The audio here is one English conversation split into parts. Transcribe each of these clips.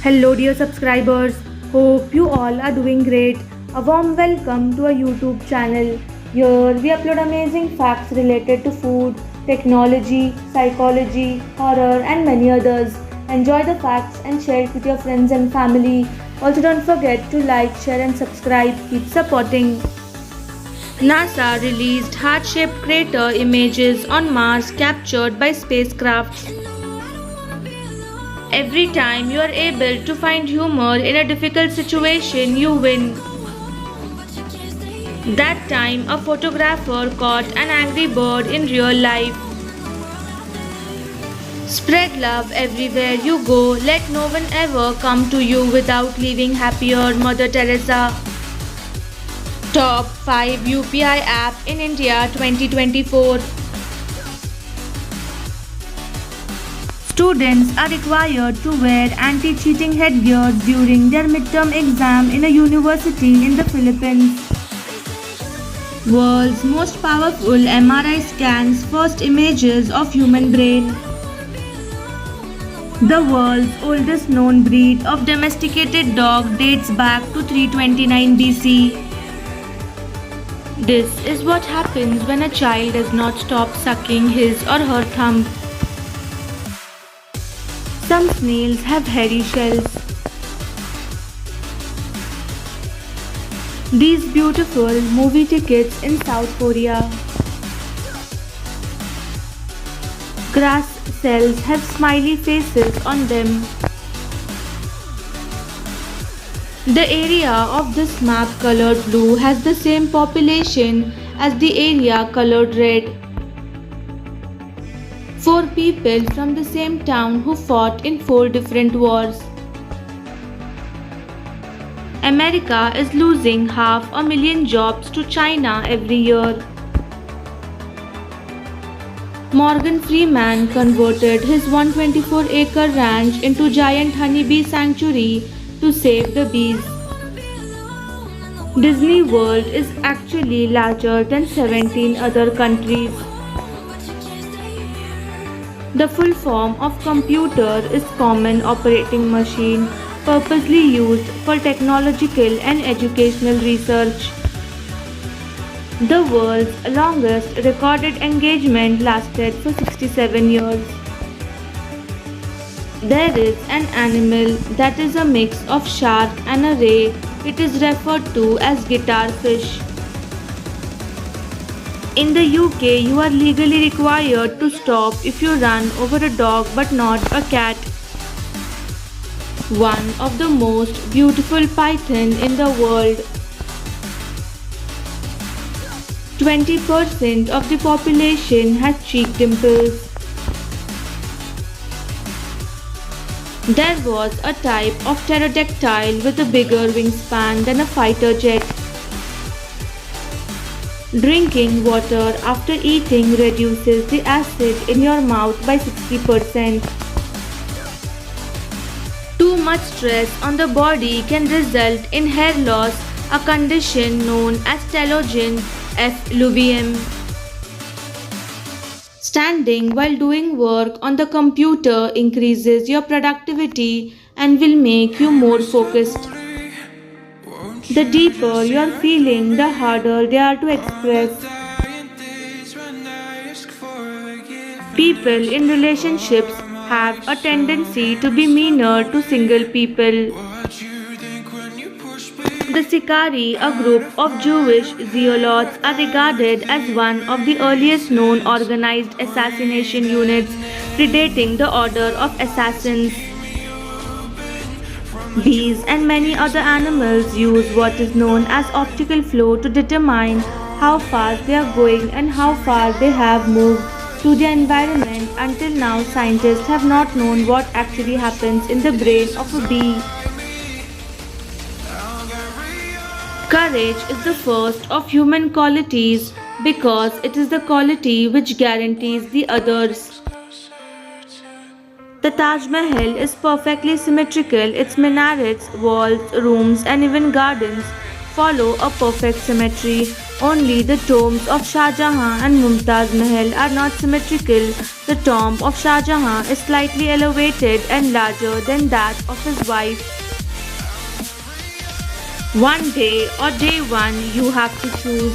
Hello, dear subscribers. Hope you all are doing great. A warm welcome to our YouTube channel. Here we upload amazing facts related to food, technology, psychology, horror, and many others. Enjoy the facts and share it with your friends and family. Also, don't forget to like, share, and subscribe. Keep supporting. NASA released heart shaped crater images on Mars captured by spacecrafts. Every time you are able to find humor in a difficult situation, you win. That time, a photographer caught an angry bird in real life. Spread love everywhere you go. Let no one ever come to you without leaving happier, Mother Teresa. Top 5 UPI app in India 2024. Students are required to wear anti-cheating headgear during their midterm exam in a university in the Philippines. World's most powerful MRI scans first images of human brain. The world's oldest known breed of domesticated dog dates back to 329 BC. This is what happens when a child does not stop sucking his or her thumb. Some snails have hairy shells. These beautiful movie tickets in South Korea. Grass cells have smiley faces on them. The area of this map colored blue has the same population as the area colored red. 4 people from the same town who fought in 4 different wars. America is losing 500,000 jobs to China every year. Morgan Freeman converted his 124-acre ranch into giant honeybee sanctuary to save the bees. Disney World is actually larger than 17 other countries. The full form of computer is Common Operating Machine, purposely used for technological and educational research. The world's longest recorded engagement lasted for 67 years. There is an animal that is a mix of shark and a ray. It is referred to as guitar fish. In the UK, you are legally required to stop if you run over a dog but not a cat. One of the most beautiful python in the world. 20% of the population has cheek dimples. There was a type of pterodactyl with a bigger wingspan than a fighter jet. Drinking water after eating reduces the acid in your mouth by 60%. Too much stress on the body can result in hair loss, a condition known as telogen effluvium. Standing while doing work on the computer increases your productivity and will make you more focused. The deeper you are feeling, the harder they are to express. People in relationships have a tendency to be meaner to single people. The Sicarii, a group of Jewish zealots, are regarded as one of the earliest known organized assassination units, predating the Order of Assassins. These and many other animals use what is known as optical flow to determine how fast they are going and how far they have moved through their environment. Until now, scientists have not known what actually happens in the brain of a bee. Courage is the first of human qualities because it is the quality which guarantees the others. The Taj Mahal is perfectly symmetrical. Its minarets, walls, rooms, and even gardens follow a perfect symmetry. Only the tombs of Shah Jahan and Mumtaz Mahal are not symmetrical. The tomb of Shah Jahan is slightly elevated and larger than that of his wife. One day or day one, you have to choose.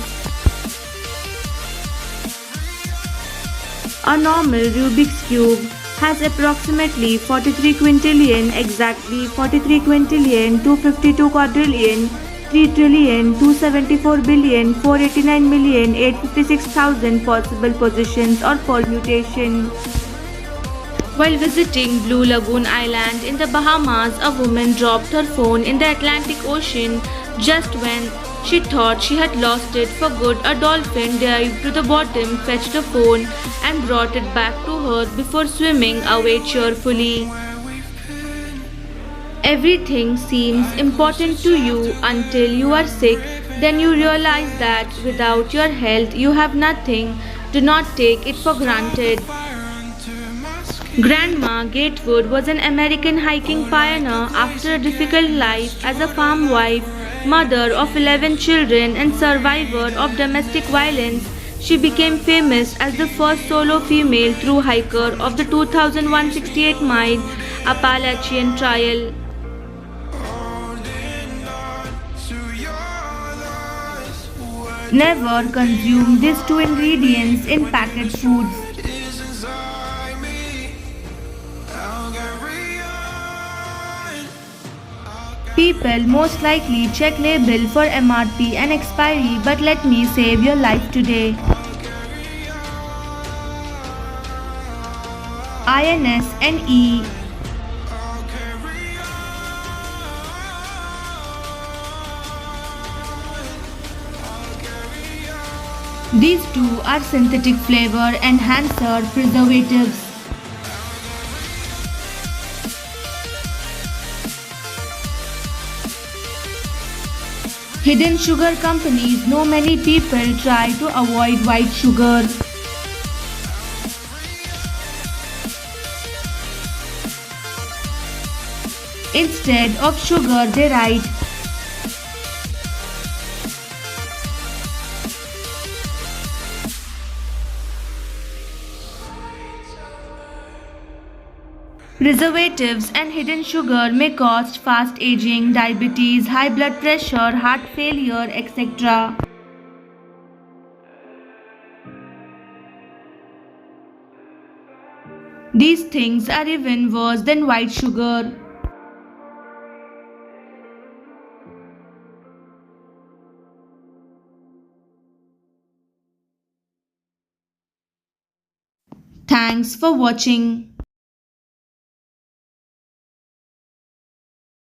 A normal Rubik's Cube has approximately 43 quintillion, exactly 43 quintillion, 252 quadrillion, 3 trillion, 274 billion, 489 million, 856,000 possible positions or permutations. While visiting Blue Lagoon Island in the Bahamas, a woman dropped her phone in the Atlantic Ocean. Just when she thought she had lost it for good, a dolphin dived to the bottom, fetched the phone, and brought it back to her before swimming away cheerfully. Everything seems important to you until you are sick. Then you realize that without your health, you have nothing. Do not take it for granted. Grandma Gatewood was an American hiking pioneer after a difficult life as a farm wife, mother of 11 children, and survivor of domestic violence. She became famous as the first solo female through hiker of the 2168-mile Appalachian Trail. Never consume these two ingredients in packaged foods. People most likely check label for MRP and expiry, but let me save your life today. INSNE. These two are synthetic flavor enhancer preservatives. Hidden sugar companies know many people try to avoid white sugar. Instead of sugar, they write preservatives and hidden sugar may cause fast aging, diabetes, high blood pressure, heart failure, etc. These things are even worse than white sugar. Thanks for watching.